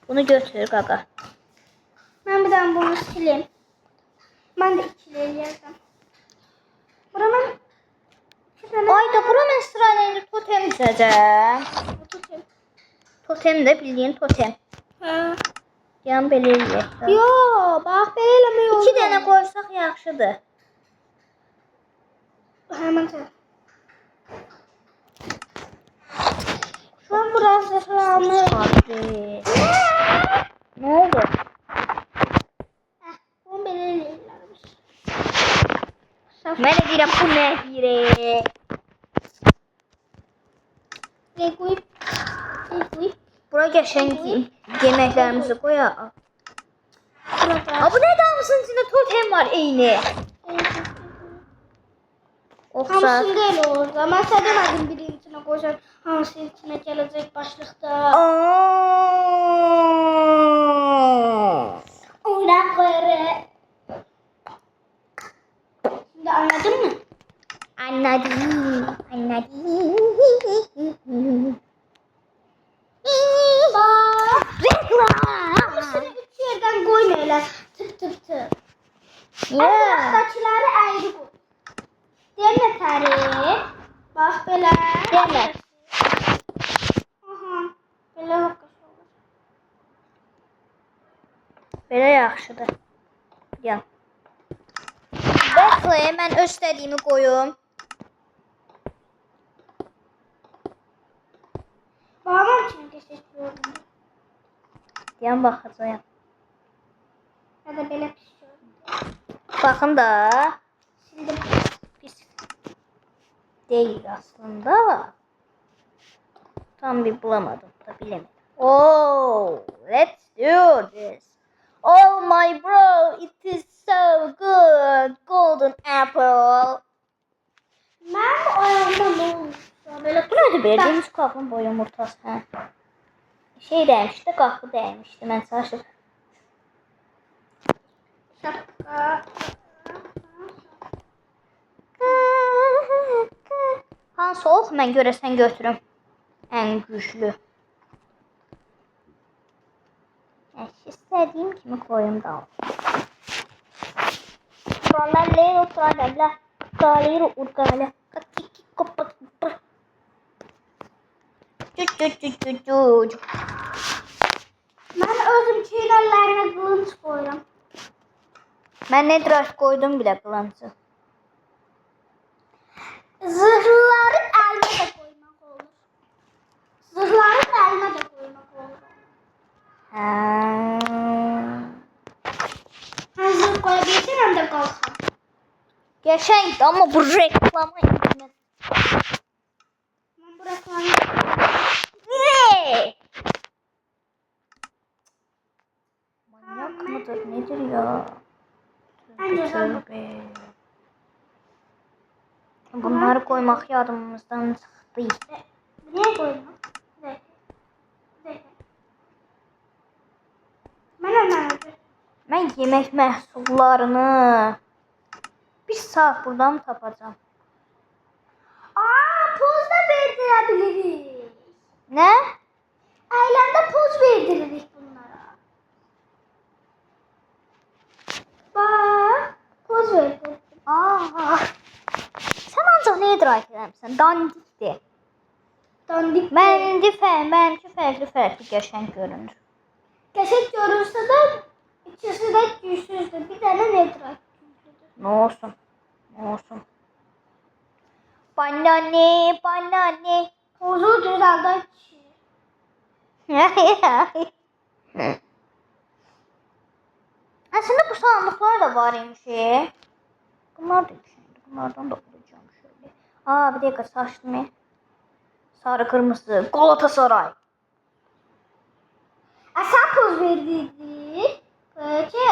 Speaker 1: Bunu götür qaqa.
Speaker 2: ben bir tane bunu sileyim. Ben de ikili eləyəcəm. Bura mən iki tane
Speaker 1: Ayda bura mən sırayla indi totem düzəcəm.
Speaker 2: tutayım.
Speaker 1: Totem də bildiyin totem.
Speaker 2: Ha.
Speaker 1: Yan belə eləyək.
Speaker 2: Yo, bax belə eləmək olur.
Speaker 1: 2 dənə qoysaq yaxşıdır.
Speaker 2: Hemen sen. Şu an biraz zırhlarımı...
Speaker 1: Hadi. Ne oldu?
Speaker 2: Bu belə eləyirlərmiş.
Speaker 1: Mən də deyirəm bu nədir?
Speaker 2: Requip.
Speaker 1: Bura qəşəng yeməklərimizi qoyaq.
Speaker 2: Burada.
Speaker 1: Bu nə damısının içində totem var eyni. Oxşar.
Speaker 2: Hamısında elə olur da. Mən sən demədim birinin içine qoyacaq. Hamısının içine gələcək başlıqda. Ona göre. Şimdi anladın mı?
Speaker 1: Anladım.
Speaker 2: Bak.
Speaker 1: Reklam.
Speaker 2: Hamısını 3 yerden koyma öyle. Tık.
Speaker 1: Yeah.
Speaker 2: Baştakileri ayrı koy. Deme tarih. Bak böyle.
Speaker 1: Deme.
Speaker 2: Aha. Böyle bak.
Speaker 1: Belə yaxşıdır. Gəl. Bekle, mən öz istədiyimi qoyum.
Speaker 2: Babam için teşekkür
Speaker 1: Deyəm baxacağım.
Speaker 2: Ya da böyle pişiyorum.
Speaker 1: Baxın da.
Speaker 2: Sildim.
Speaker 1: Pis değil aslında. Tam bir bulamadım da bilemedim. Oh, let's do this. Oh my bro, it is so good. Golden apple.
Speaker 2: Ben ayağımda ne olmuş? Böyle
Speaker 1: Bu nədir belə? Deniz qapının boyu yumurtası. Hə. Şey dəymişdi, qapı dəymişdi. Mən saçım.
Speaker 2: şapka.
Speaker 1: Hansı ox mən görəsən götürüm. Ən güclü. İstədiyim kimi koyum da. Buralar leyro turayla. Galero urgala. Kakiki kopak. Cuc.
Speaker 2: Ben özüm çiğnerlerine kılınç koyuyorum.
Speaker 1: Mən Netherite koydum bile kılıncı.
Speaker 2: Zırhların eline de koymak olur. Zırhların eline de koymak olur.
Speaker 1: Ha.
Speaker 2: Hem zırh koyabilirsin hem de kalkan.
Speaker 1: Geçendi ama bu reklama gitmez.
Speaker 2: Ben bu reklamı...
Speaker 1: Ne? Manyak mıdır nedir ya?
Speaker 2: Bence sen
Speaker 1: Tövbe. Bunları koymak yardımımızdan çıktı.
Speaker 2: Niye koymak? Ne? Ben
Speaker 1: Ben yemek məhsullarını bir saat buradan tapacağım.
Speaker 2: Poz da verdirebiliriz.
Speaker 1: Ne?
Speaker 2: Eylende poz verdiririz bunlara. Bak, poz verdirdim.
Speaker 1: Aa. Sen ancaq nə idrak edəmsən? Dandikdir.
Speaker 2: Dandik.
Speaker 1: Benimki fərqli qəşəng görünür.
Speaker 2: Keşek görürse de ikisi de güçsüzdür. Bir tane netrak güçlüdür.
Speaker 1: Ne olsun? Ne olsun? Banane, banane.
Speaker 2: Pozu düzelden kişi.
Speaker 1: Aslında bu sandıklar da var imiş. Bunlar da şimdi. Bunlardan da bulacağım şöyle. Aa bir dakika saçtım. Sarı kırmızı. Galatasaray.
Speaker 2: Sen poz verdirdin. Peki.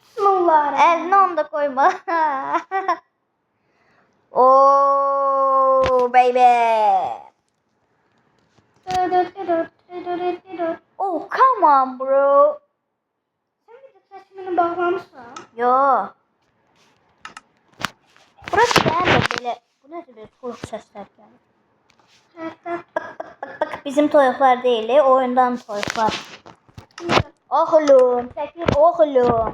Speaker 2: Bismillah.
Speaker 1: Eline onu da koyma. Oh baby. Oh come on bro.
Speaker 2: Sen bir de saçını bağlamışsın.
Speaker 1: Yo. Burası ben de böyle. Bu nedir böyle soğuk sesler yani. Bak bizim toyuklar değil. Oyundan toyuklar. Oğlum. Çekil oğlum.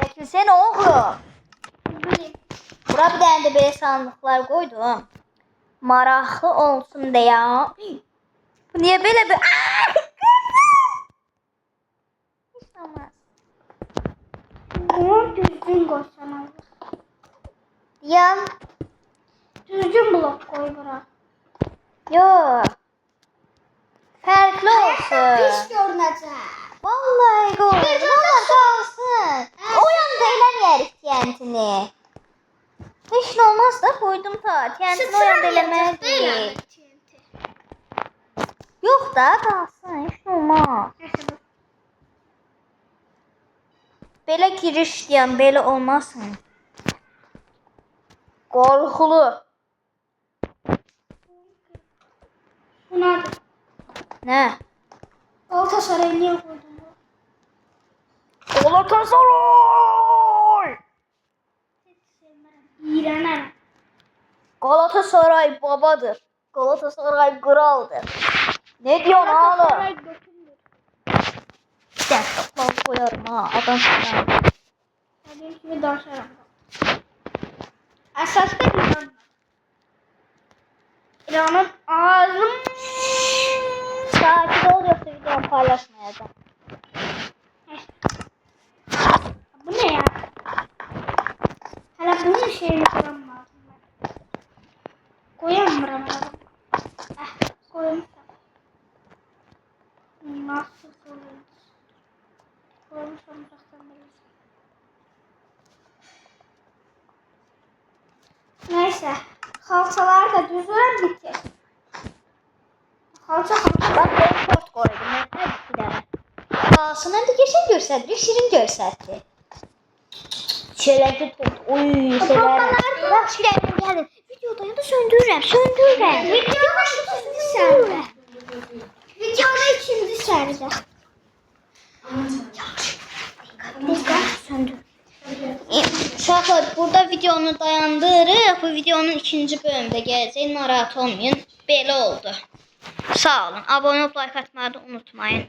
Speaker 1: Çekilsene oğlum. Bura bir tane de böyle sandıklar koydum. Maraqlı olsun diye. Bu niye böyle bir... Hiç olmaz.
Speaker 2: Bunu düzgün koysan olur.
Speaker 1: Ya.
Speaker 2: Düzgün blok koy bura.
Speaker 1: Yo. Farklı olsun.
Speaker 2: Pis görünecek.
Speaker 1: Vallahi koydum ama kalsın. O yanda eləməyərik TNT-ni. Heç nə olmaz da koydum ta. TNT-ni o yanda eləməliyik. Yox da kalsın. Heç nə olmaz. Belə giriş deyəm, belə olmasın. Qorxulu.
Speaker 2: Bu nerede?
Speaker 1: Nə?
Speaker 2: Galatasaray niye koydun bu?
Speaker 1: Galatasaray!
Speaker 2: İğrenem.
Speaker 1: Galatasaray babadır. Galatasaray kraldır. Ne diyorsun
Speaker 2: Galatasaray
Speaker 1: oğlum?
Speaker 2: götündür.
Speaker 1: Sen toplam koyarım ha. Adam sana.
Speaker 2: Benim gibi dansarım. Esasda İran. İran'ın ağzım.
Speaker 1: Sakin ol yoksa videomu paylaşmayacağım.
Speaker 2: Bu ne ya? Hala bunun şeyini koyamam lazım ben. Koyamam buramı. Koyamam. Nasıl koyayım? Koymuşam uzaktan bilirsin. Neyse. Kalçalar da düzülen bitir. Kalça.
Speaker 1: Bak ben port koydum. Hadi bir tane. Kalsın hadi geçen gösterdi. Şirin gösterdi. Çelenk tut. Oy sever. Bak Şirin geldi. Videoda da söndürürüm.
Speaker 2: Videonun ikinci serde. Videonun ikinci serde.
Speaker 1: Söndür. Uşaqlar burada videonu dayandırırıq. Bu videonun ikinci bölümdə gələcək. Narahat olmayın. Belə oldu. Sağ olun. Abone olub like atmayı da unutmayın.